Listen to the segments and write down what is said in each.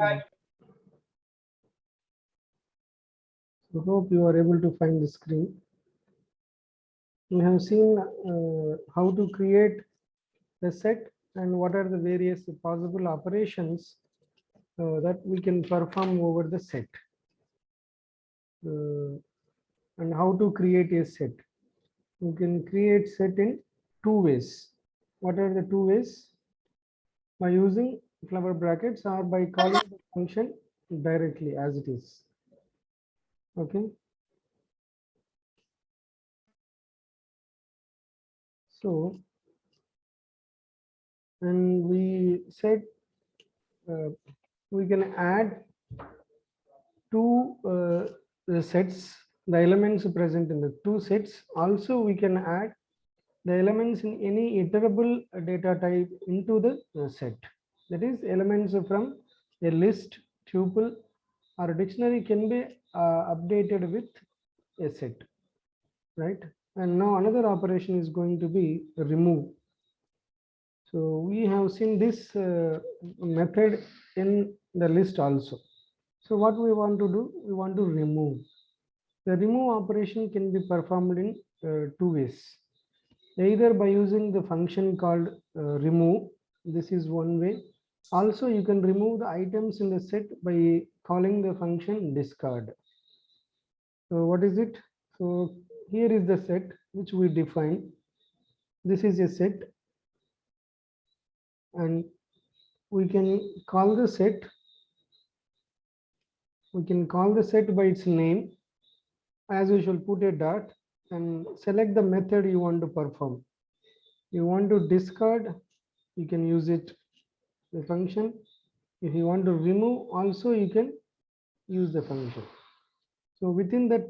So hope you are able to find the screen. We have seen how to create the set and what are the various possible operations that we can perform over the set. And how to create a set. You can create set in two ways. What are the two ways? By using flower brackets or by calling the function directly as it is. Okay. So, and we said we can add two sets, the elements present in the two sets. Also, we can add the elements in any iterable data type into the set. That is, elements from a list, tuple, or a dictionary can be updated with a set, right? And now another operation is going to be remove. So we have seen this method in the list also. So what we want to do, we want to remove. The remove operation can be performed in two ways. Either by using the function called remove, this is one way. Also, you can remove the items in the set by calling the function discard. So what is it? So here is the set which we define. This is a set, and we can call the set. We can call the set by its name. As usual, put a dot and select the method you want to perform. You want to discard, you can use it, the function. If you want to remove, also you can use the function. So within that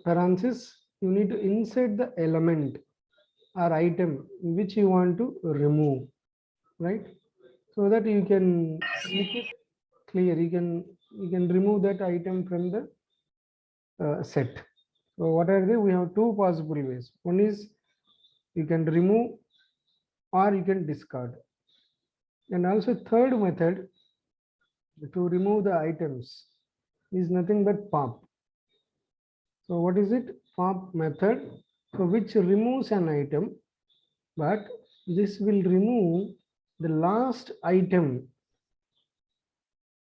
parenthesis, you need to insert the element or item which you want to remove, right? So that you can make it clear. You can remove that item from the set. So what are they? We have two possible ways. One is you can remove or you can discard. And also third method to remove the items is nothing but pop. So what is it? Pop method, so which removes an item, but this will remove the last item.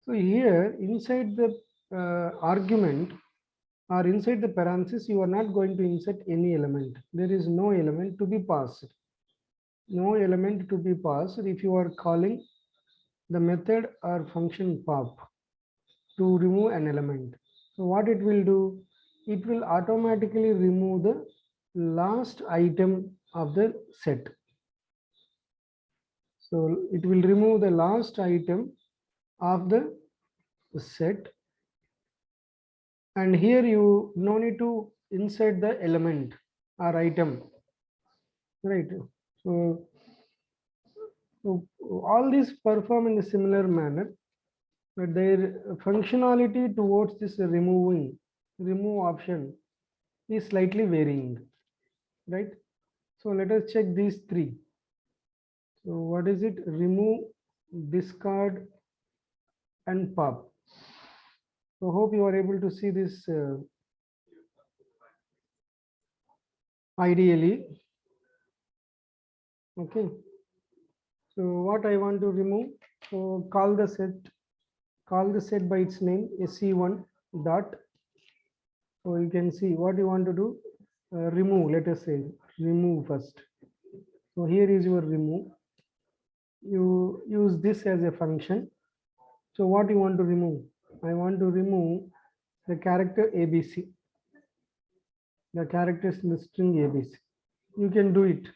So here inside the argument or inside the parenthesis, you are not going to insert any element. There is no element to be passed. No element to be passed if you are calling the method or function pop to remove an element. So what it will do? It will automatically remove the last item of the set. So it will remove the last item of the set. And here you no need to insert the element or item, right? So all these perform in a similar manner, but their functionality towards this remove option is slightly varying, right? So let us check these three. So what is it? Remove, discard, and pop. So hope you are able to see this ideally. Okay. So what I want to remove, so call the set by its name, sc1 dot. So you can see what you want to do, remove, let us say remove first. So here is your remove. You use this as a function. So what you want to remove? I want to remove the character ABC, the characters in the string ABC. You can do it.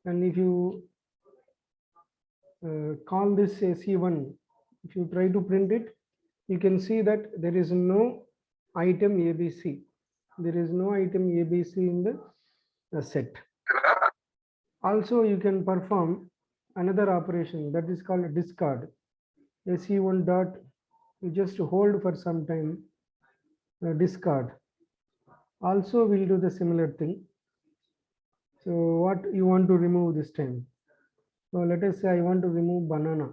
And if you call this C1, if you try to print it, you can see that there is no item ABC. There is no item ABC in the set. Also, you can perform another operation that is called discard. SC1 dot, you just hold for some time, discard. Also, we'll do the similar thing. So what you want to remove this time? So let us say I want to remove banana.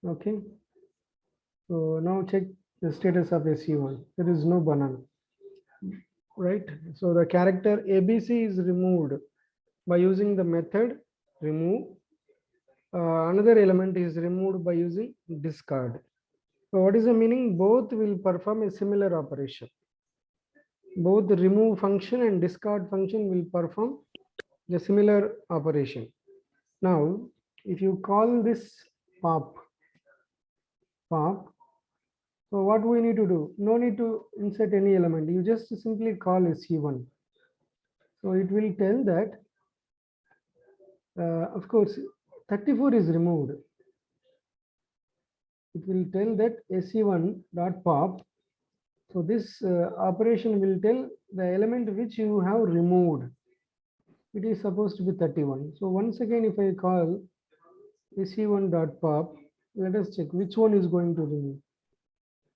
Okay. So now check the status of SE1. There is no banana, right? So the character ABC is removed by using the method remove. Another element is removed by using discard. So what is the meaning? Both will perform a similar operation. Both the remove function and discard function will perform the similar operation. Now, if you call this pop, so what we need to do? No need to insert any element. You just simply call SE1. So it will tell that, of course, 34 is removed. It will tell that SE1 dot pop. So this operation will tell the element which you have removed. It is supposed to be 31. So once again, if I call SE1 dot pop, let us check which one is going to remove.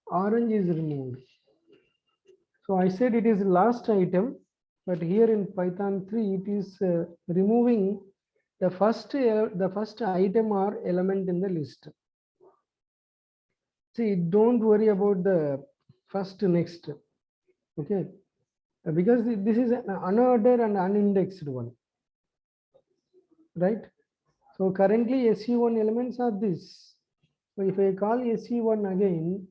Orange is removed. So I said it is last item, but here in Python 3, it is removing the first item or element in the list. See, don't worry about the first next. Okay, because this is an unordered and unindexed one, right? So currently SE1 elements are this. So if I call SE1 again,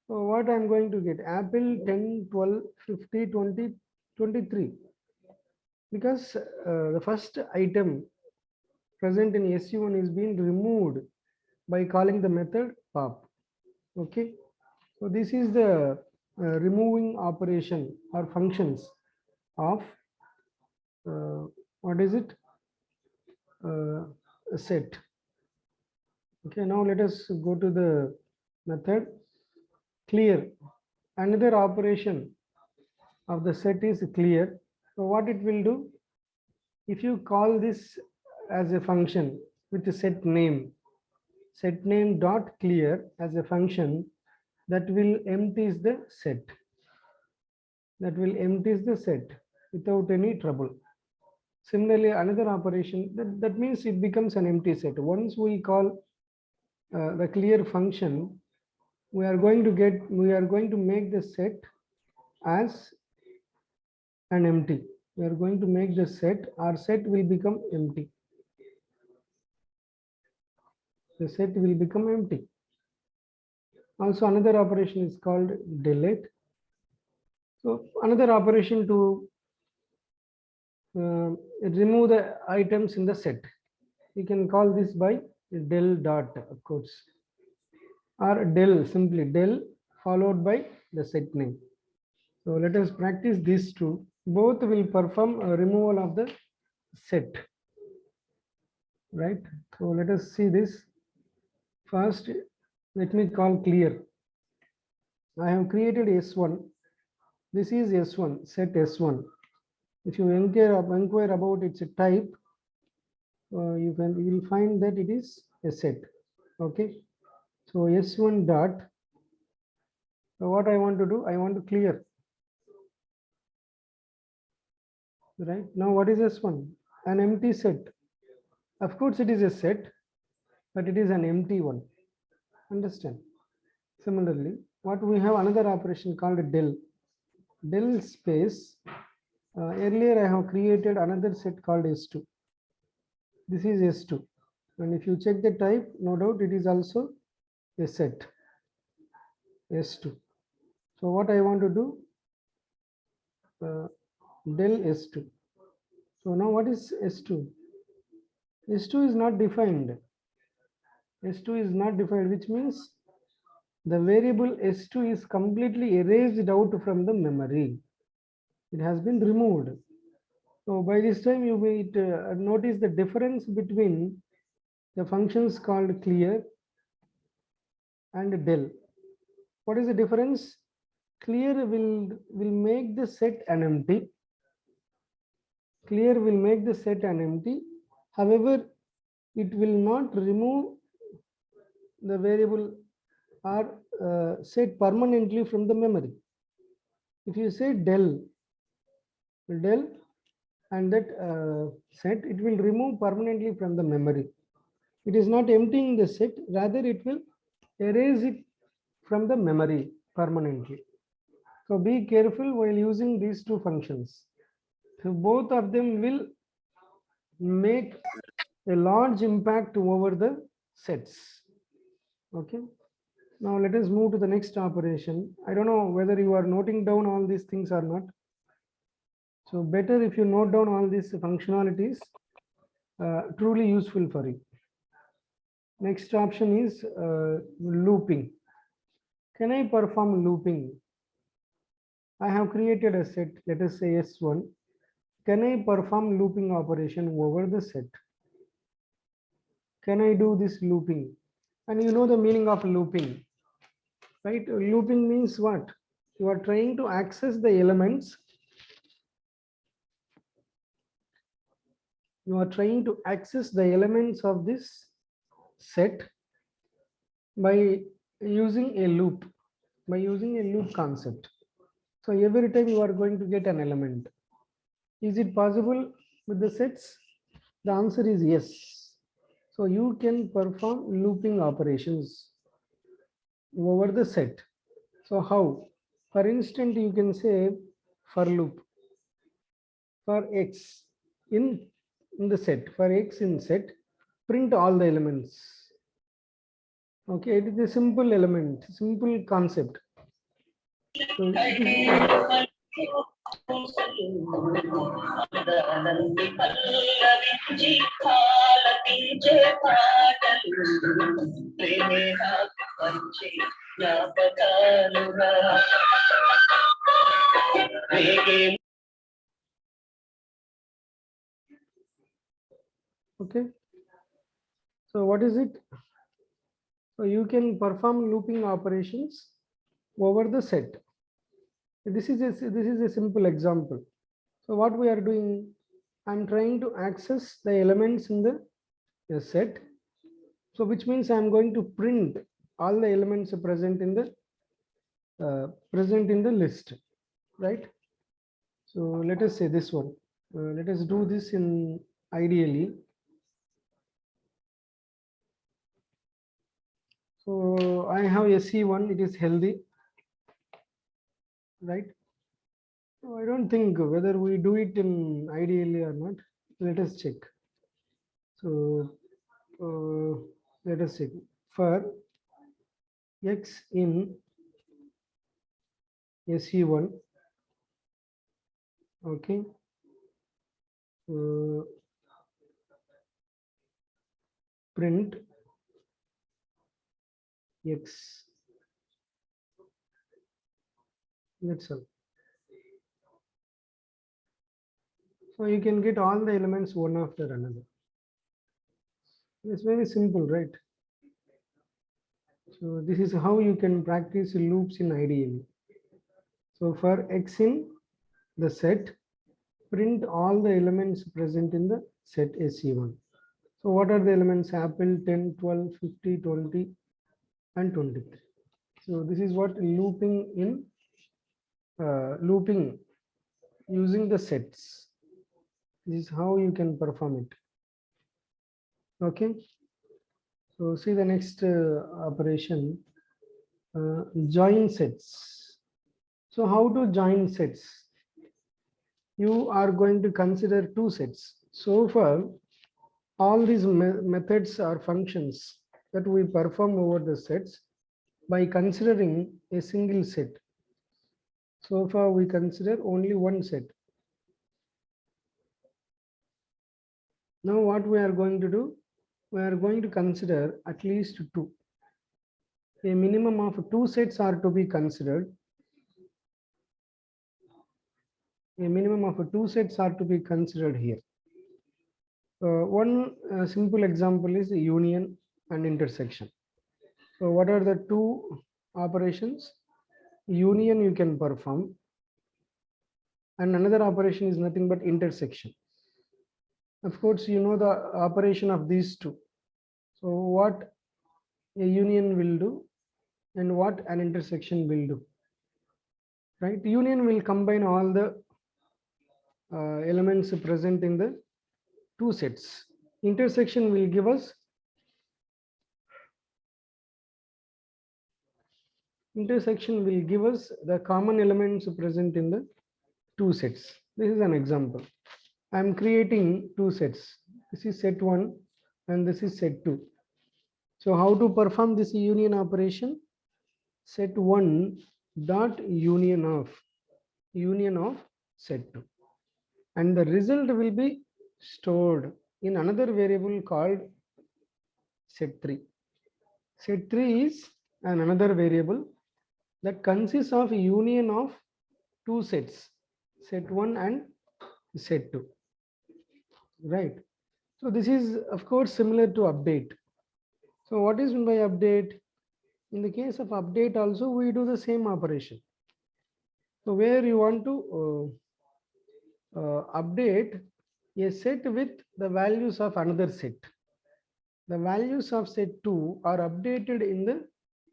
so what I'm going to get? Apple 10, 12, 50, 20, 23. Because the first item present in SE1 is being removed by calling the method pop. Okay. So this is the removing operation or functions of what is it? A set. Okay, now let us go to the method clear. Another operation of the set is clear. So what it will do? If you call this as a function with the set name dot clear as a function, that will empties the set. That will empties the set without any trouble. Similarly, another operation that means it becomes an empty set. Once we call the clear function, we are going to make the set as an empty. We are going to make the set, our set will become empty. The set will become empty. Also, another operation is called delete. So another operation to remove the items in the set. You can call this by del dot, of course, or del, simply del followed by the set name. So let us practice these two. Both will perform a removal of the set, right? So let us see this. First, let me call clear. I have created S1. This is S1, set S1. If you inquire about its type, you will find that it is a set. Okay. So S1 dot. So what I want to do, I want to clear. Right now, what is S1? An empty set. Of course, it is a set, but it is an empty one. Understand? Similarly, what we have another operation called del. Del space. Earlier, I have created another set called S2. This is S2. And if you check the type, no doubt it is also a set S2. So what I want to do, del S2. So now what is S2? S2 is not defined. S2 is not defined, which means the variable S2 is completely erased out from the memory. It has been removed. So by this time you may notice the difference between the functions called clear and del. What is the difference? Clear will make the set an empty. Clear will make the set an empty. However, it will not remove the variable or set permanently from the memory. If you say del and that set, it will remove permanently from the memory. It is not emptying the set, rather it will erase it from the memory permanently. So be careful while using these two functions. So both of them will make a large impact over the sets. Okay. Now let us move to the next operation. I don't know whether you are noting down all these things or not. So better if you note down all these functionalities, truly useful for you. Next option is looping. Can I perform looping? I have created a set, let us say S1. Can I perform looping operation over the set? Can I do this looping? And you know the meaning of looping, right? Looping means what? You are trying to access the elements. You are trying to access the elements of this set by using a loop, by using a loop concept. So every time you are going to get an element. Is it possible with the sets? The answer is yes. So you can perform looping operations over the set. So how? For instance, you can say for loop for x in the set, for x in set, print all the elements. Okay, it is a simple element, simple concept. So it is, okay. So what is it? So you can perform looping operations over the set. This is a simple example. So what we are doing, I'm trying to access the elements in the set. So which means I'm going to print all the elements present in the list, right? So let us say this one. Let us do this in ideally. So I have SE1, it is healthy, right? So I don't think whether we do it in ideally or not. Let us check. So let us check for X in SE1. Okay. Print X. That's all. So you can get all the elements one after another. It's very simple, right? So this is how you can practice loops in IDE. So for X in the set, print all the elements present in the set SC1. So what are the elements? Apple 10, 12, 50, 20, and 23. So this is what looping in looping using the sets. This is how you can perform it. Okay. So see the next operation, join sets. So how to join sets? You are going to consider two sets. So far, all these methods or functions that we perform over the sets by considering a single set. So far, we consider only one set. Now what we are going to do? We are going to consider at least two. A minimum of two sets are to be considered. A minimum of two sets are to be considered here. One simple example is union and intersection. So what are the two operations? Union you can perform, and another operation is nothing but intersection. Of course, you know the operation of these two. So what a union will do and what an intersection will do, right? Union will combine all the elements present in the two sets. Intersection will give us Intersection will give us the common elements present in the two sets. This is an example. I am creating two sets. This is set 1 and this is set 2. So how to perform this union operation? Set 1 dot union of set 2, and the result will be stored in another variable called set 3. Set 3 is another variable that consists of union of two sets, set 1 and set 2, right? So this is of course similar to update. So what is meant by update? In the case of update also we do the same operation. So where you want to update a set with the values of another set. The values of set 2 are updated in the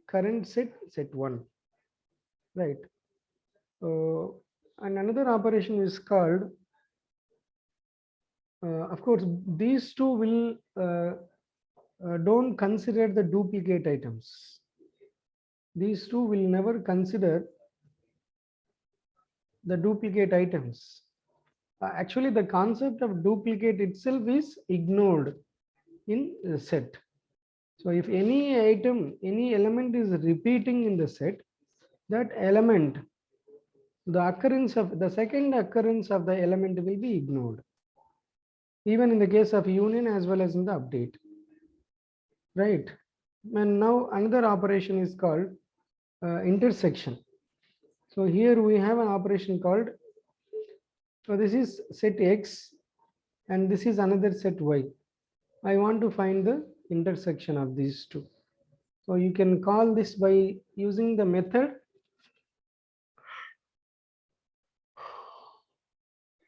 current set, set 1, right? And another operation is called, of course, these two will don't consider the duplicate items. These two will never consider the duplicate items. Actually, the concept of duplicate itself is ignored in the set. So if any item, any element is repeating in the set, that element, the second occurrence of the element will be ignored, even in the case of union as well as in the update, right? And now another operation is called intersection. So here we have an operation called, so this is set X and this is another set Y. I want to find the intersection of these two. So you can call this by using the method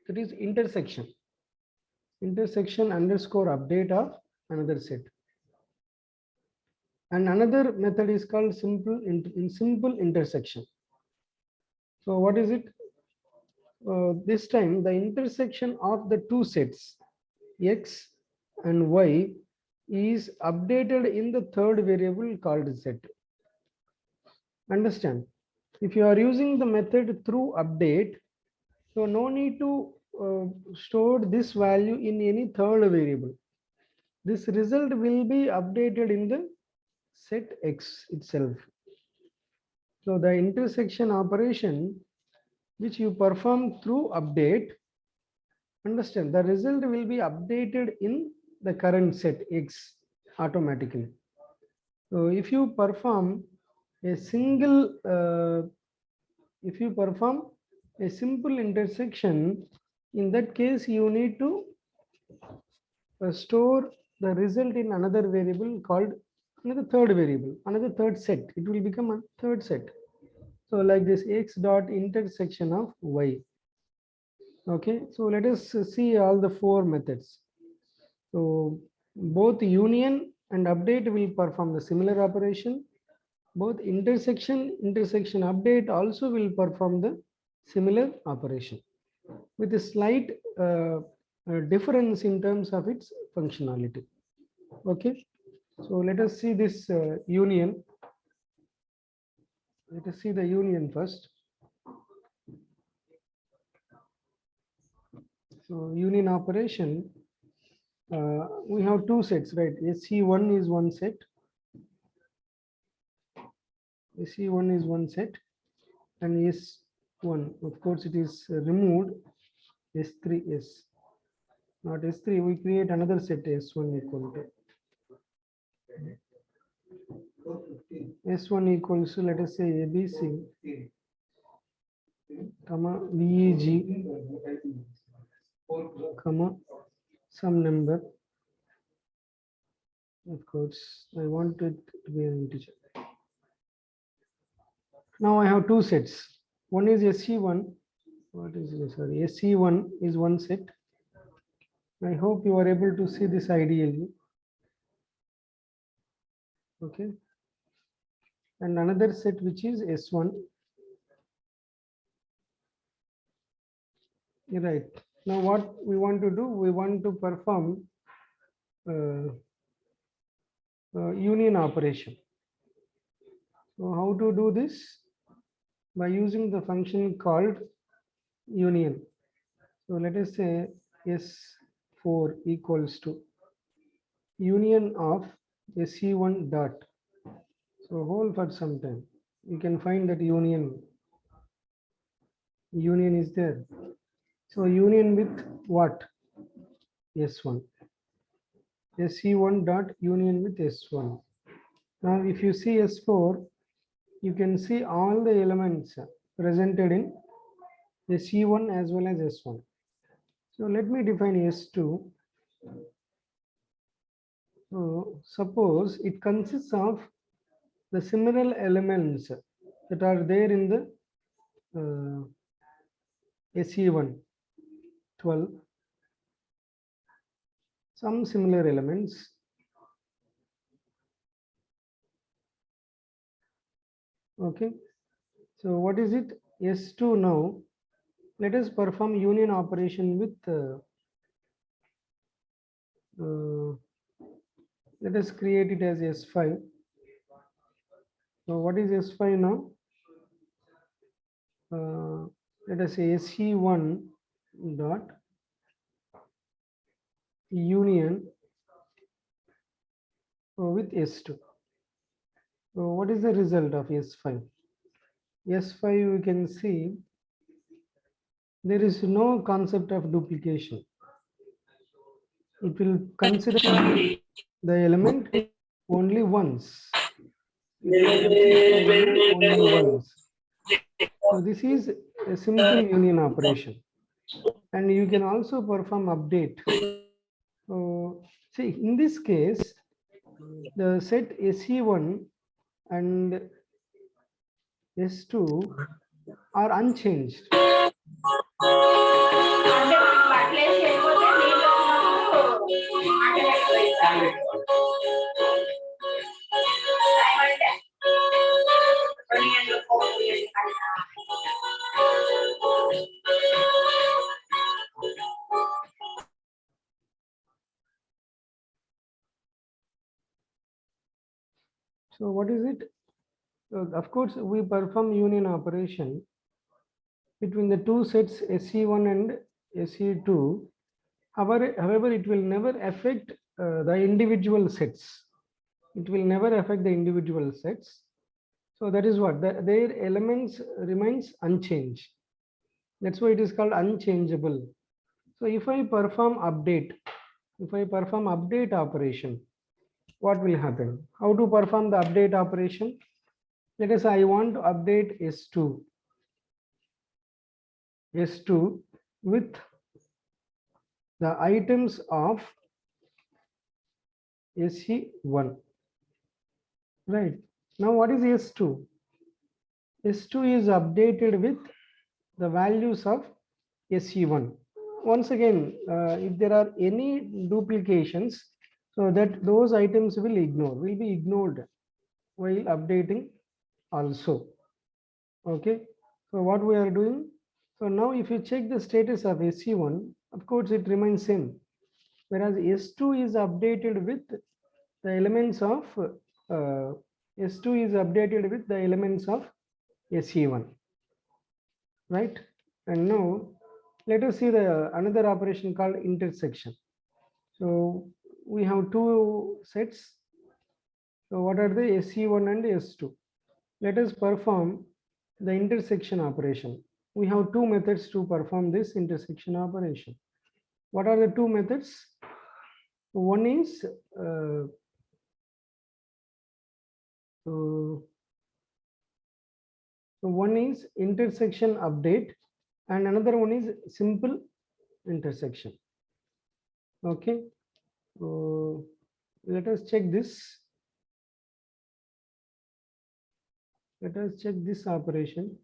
that is intersection underscore update of another set. And another method is called simple intersection. So what is it? This time the intersection of the two sets X and Y is updated in the third variable called Z. Understand? If you are using the method through update, so no need to store this value in any third variable. This result will be updated in the set X itself. So the intersection operation which you perform through update, understand, the result will be updated in the current set X automatically. So if you perform a simple intersection, in that case you need to store the result in another variable called another third set. It will become a third set. So like this X dot intersection of Y. Okay, so let us see all the four methods. So both union and update will perform the similar operation. Both intersection update also will perform the similar operation with a slight difference in terms of its functionality. Okay, so let us see this union. Let us see the union first. So union operation, we have two sets, right? SC1 is one set. SC1 is one set, and S1, of course, it is removed. S3 is not S3. We create another set S1 equal to S1 equals to, let us say, ABC, comma VEG, comma some number. Of course, I want it to be an integer. Now I have two sets. One is SC1. What is it? Sorry, SC1 is one set. I hope you are able to see this ideally. Okay. And another set which is S1. Right. Now what we want to do, we want to perform union operation. So how to do this? By using the function called union. So let us say S4 equals to union of SE1 dot. So hold for some time. You can find that union is there. So union with what? S1. SE1 dot union with S1. Now if you see S4, you can see all the elements presented in SE1 as well as S1. So let me define S2. So suppose it consists of the similar elements that are there in the SE1 12, some similar elements. Okay, so what is it? S2 now. Let us perform union operation with let us create it as S5. So what is S5 now? Let us say SE1 dot union with S2. So what is the result of S5? S5 you can see there is no concept of duplication. It will consider the element only once. Only once. So this is a simple union operation. And you can also perform update. So see, in this case, the set SE1 and S2 are unchanged. So what is it? Of course, we perform union operation between the two sets SE1 and SE2. However, it will never affect the individual sets. It will never affect the individual sets. So that is what their elements remains unchanged. That's why it is called unchangeable. So if I perform update operation, what will happen? How to perform the update operation? Let us say I want to update S2 with the items of SE1. Right. Now what is S2? S2 is updated with the values of SE1. Once again, if there are any duplications, so that those items will be ignored while updating also. Okay. So what we are doing? So now if you check the status of SE1, of course it remains same. Whereas S2 is updated with the elements of S2 is updated with the elements of SE1, right? And now let us see the another operation called intersection. So we have two sets. So what are the SE1 and S2? Let us perform the intersection operation. We have two methods to perform this intersection operation. What are the two methods? One is so one is intersection update and another one is simple intersection. Okay, so let us check this. Let us check this operation.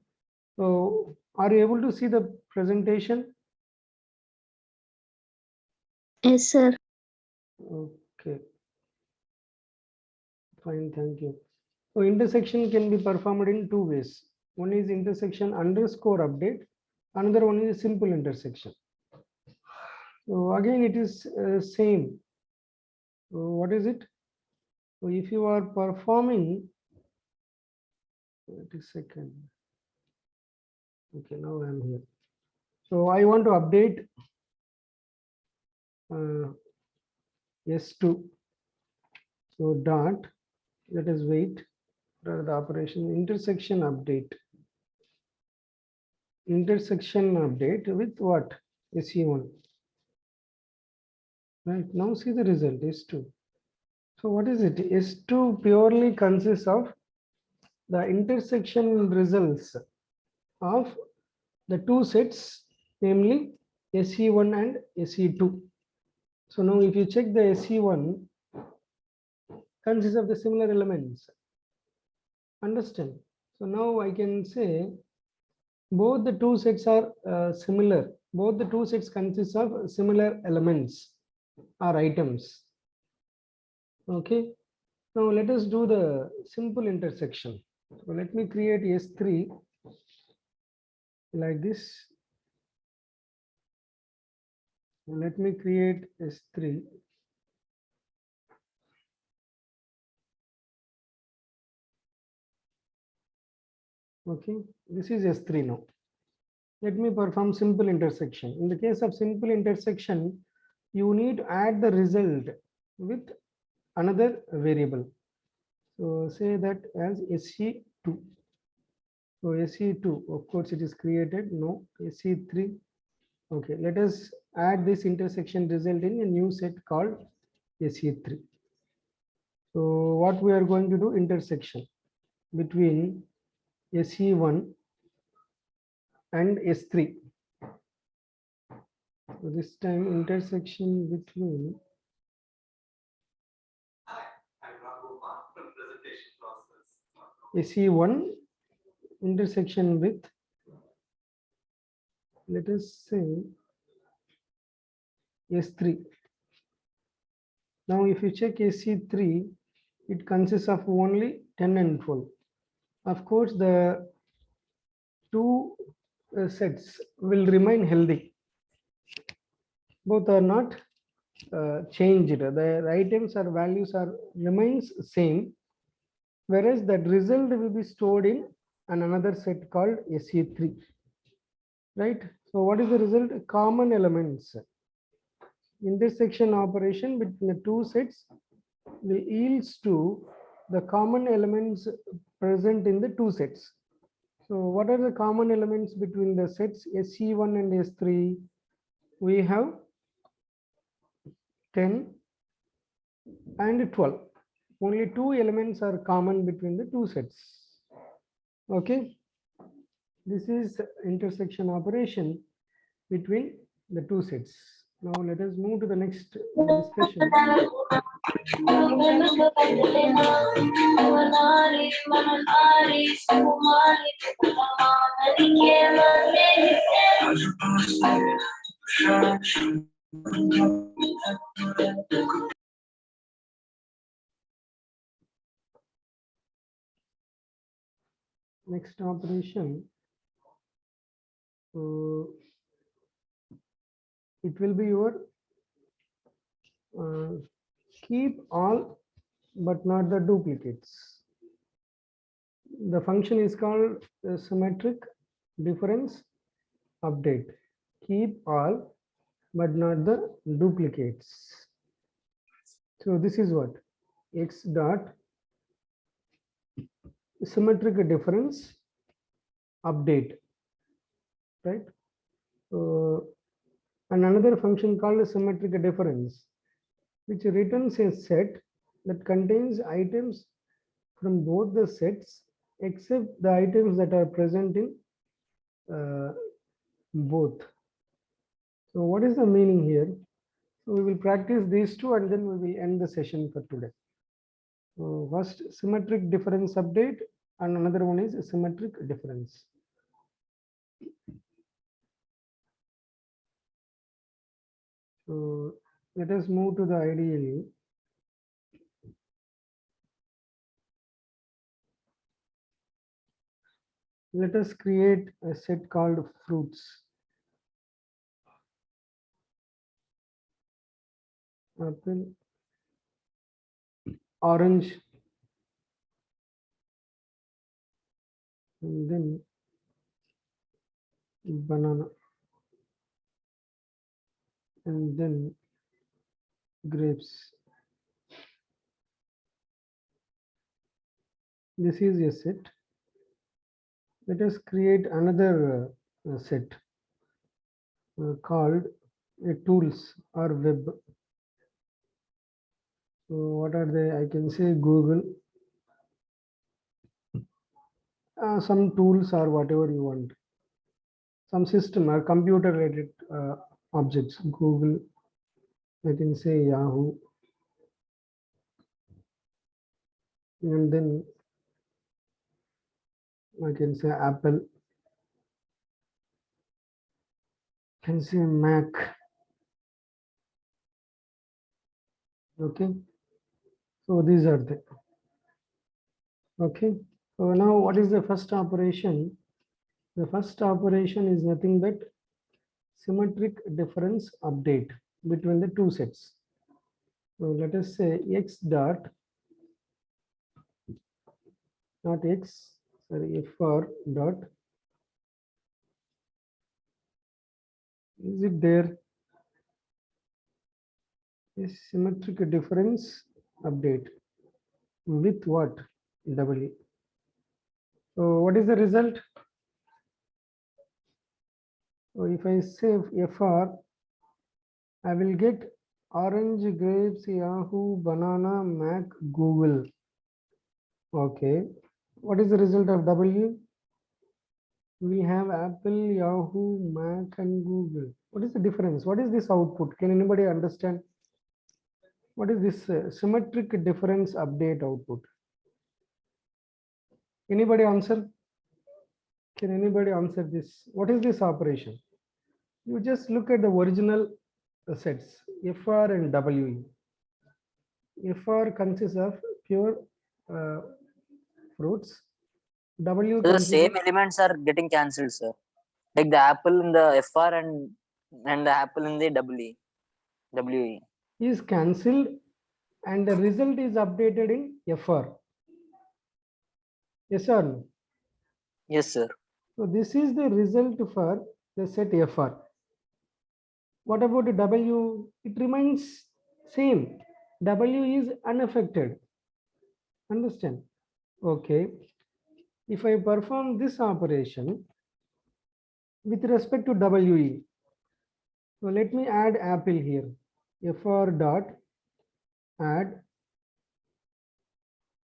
So are you able to see the presentation? Yes, sir. Okay, fine, thank you. So intersection can be performed in two ways. One is intersection underscore update, another one is simple intersection. So again it is same. So what is it? So if you are performing Wait a second. Okay, now I'm here. So I want to update S2. So dot, let us wait for the operation intersection update. Intersection update with what? SE1. Right, now see the result, S2. So what is it? S2 purely consists of the intersection results of the two sets, namely SE1 and SE2. So now if you check the SE1 consists of the similar elements. Understand? So now I can say both the two sets are similar. Both the two sets consist of similar elements or items. Okay. Now let us do the simple intersection. So let me create S3 like this. Let me create S3. Okay, this is S3 now. Let me perform simple intersection. In the case of simple intersection, you need to add the result with another variable. So say that as SE2. So SE2, of course, it is created. No, SE3. Okay, let us add this intersection result in a new set called SE3. So what we are going to do, intersection between SE1 and S3. So this time intersection between SE1 intersection with, let us say, S3. Now if you check SE3, it consists of only 10 and 12. Of course, the two sets will remain healthy. Both are not changed. The items or values are remains same, whereas that result will be stored in another set called SE3. Right? So what is the result? Common elements. Intersection operation between the two sets will yields to the common elements present in the two sets. So what are the common elements between the sets SE1 and S3? We have 10 and 12. Only two elements are common between the two sets. Okay. This is intersection operation between the two sets. Now let us move to the next discussion. Next operation, it will be your keep all but not the duplicates. The function is called symmetric difference update. Keep all but not the duplicates. So this is what x dot symmetric difference update, right? So and another function called symmetric difference, which returns a set that contains items from both the sets except the items that are present in both. So what is the meaning here? So we will practice these two and then we will end the session for today. So first symmetric difference update and another one is symmetric difference. So let us move to the IDE. Let us create a set called fruits. Apple, orange, and then banana, and then grapes. This is a set. Let us create another set called tools or web. So what are they? I can say Google, some tools or whatever you want, some system or computer related objects. Google, I can say Yahoo, and then I can say Apple, can say Mac. Okay, so these are the okay. So now what is the first operation? The first operation is nothing but symmetric difference update between the two sets. So let us say x dot, not x, sorry, fr dot, is it there? Is symmetric difference update with what? W. So what is the result? So if I save fr, I will get orange, grapes, Yahoo, banana, Mac, Google. Okay. What is the result of W? We have Apple, Yahoo, Mac, and Google. What is the difference? What is this output? Can anybody understand? What is this symmetric difference update output? Anybody answer? Can anybody answer this? What is this operation? You just look at the original sets, FR and WE. FR consists of pure fruits. W So the consists same of, elements are getting cancelled, sir. Like the apple in the FR and the apple in the WE. is cancelled and the result is updated in FR. Yes or no? Yes, sir. So this is the result for the set FR. What about W? It remains same. W is unaffected. Understand? Okay. If I perform this operation with respect to WE, so let me add Apple here. FR dot add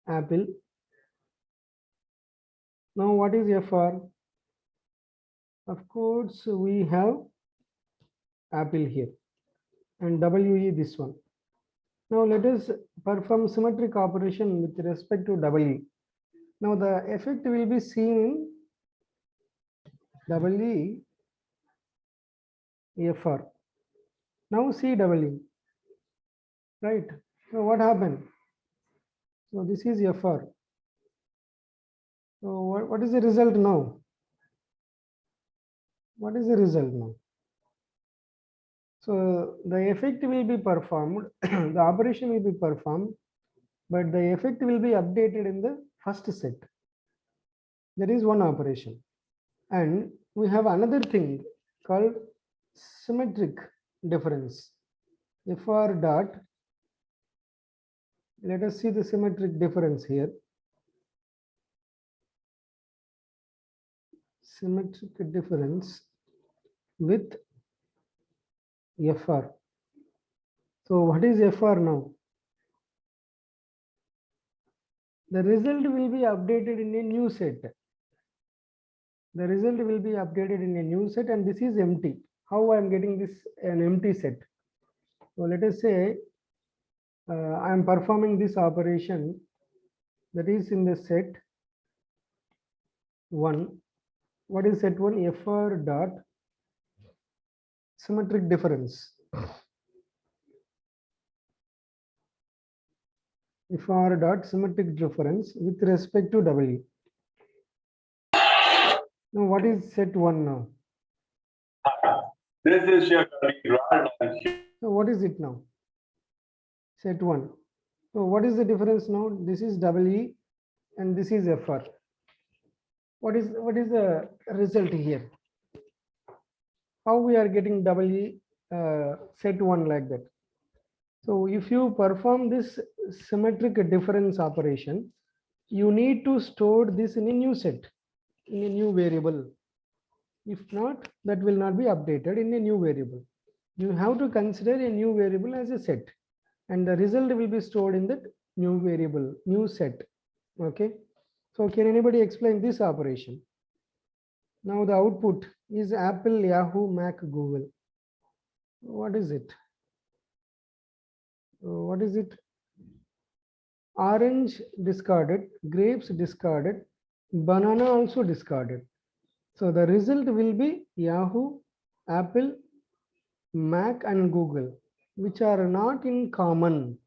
Apple. Now what is FR? Of course, we have Apple here and WE this one. Now let us perform symmetric operation with respect to WE. Now the effect will be seen in WE FR. Now CW, right? So what happened? So this is FR. So what is the result now? What is the result now? So the effect will be performed, the operation will be performed, but the effect will be updated in the first set. There is one operation. And we have another thing called symmetric difference. FR dot, let us see the symmetric difference here. Symmetric difference with FR. So what is FR now? The result will be updated in a new set. The result will be updated in a new set and this is empty. How I am getting this an empty set? So let us say I am performing this operation that is in the set 1. What is set 1? FR dot symmetric difference. FR dot symmetric difference with respect to W. Now what is set 1 now? This is your rod. So what is it now? Set 1. So what is the difference now? This is WE and this is FR. What is the result here? How we are getting double set 1 like that? So if you perform this symmetric difference operation, you need to store this in a new set, in a new variable. If not, that will not be updated in a new variable. You have to consider a new variable as a set, and the result will be stored in that new variable, new set. Okay. So can anybody explain this operation? Now the output is Apple, Yahoo, Mac, Google. What is it? What is it? Orange discarded, grapes discarded, banana also discarded. So the result will be Yahoo, Apple, Mac and Google, which are not in common.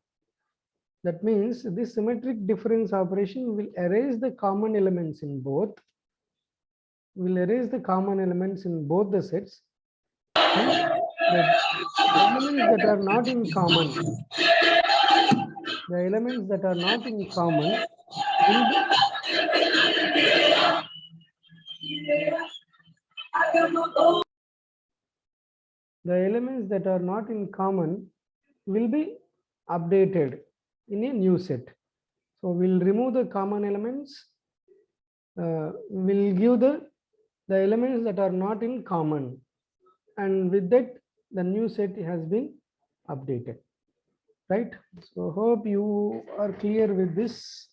That means this symmetric difference operation will erase the common elements in both, will erase the common elements in both the sets. The elements that are not in common, the elements that are not in common will be the elements that are not in common will be updated in a new set. So we'll remove the common elements, we'll give the elements that are not in common, and with that the new set has been updated, right? So hope you are clear with this.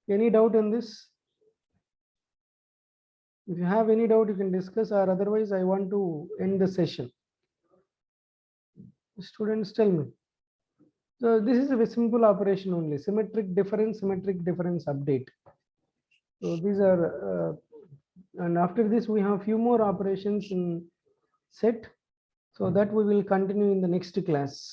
Any doubt on this? If you have any doubt, you can discuss, or otherwise I want to end the session. Students, tell me. So this is a simple operation only, symmetric difference update. So these are, and after this we have few more operations in set. So that we will continue in the next class.